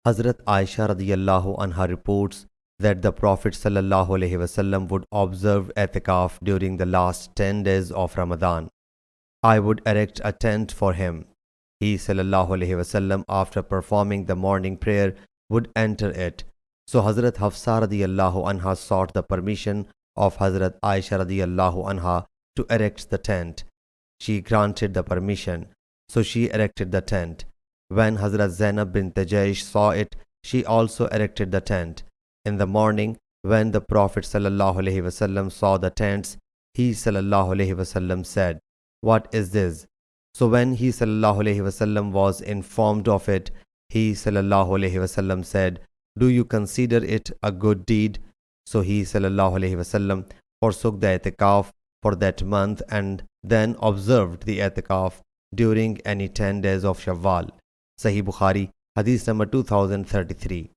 Hazrat Aisha radiyallahu anha reports that the Prophet sallallahu alaihi wasallam would observe i'tikaf during the last 10 days of Ramadan. I would erect a tent for him. He sallallahu alaihi wasallam, after performing the morning prayer, would enter it. So Hazrat Hafsa radiyallahu anha sought the permission of Hazrat Aisha radiyallahu anha to erect the tent. She granted the permission, so she erected the tent. When Hazrat Zainab bint Jaysh saw it, she also erected the tent. In the morning, when the Prophet sallallahu alaihi wasallam saw the tents, he sallallahu alaihi wasallam said, "What is this?" So when he sallallahu alaihi wasallam was informed of it, he sallallahu alaihi wasallam said, "Do you consider it a good deed?" So he sallallahu alaihi wasallam forsook the i'tikaf for that month and then observed the i'tikaf during any 10 days of Shawwal. Sahih Bukhari, Hadith number 2033.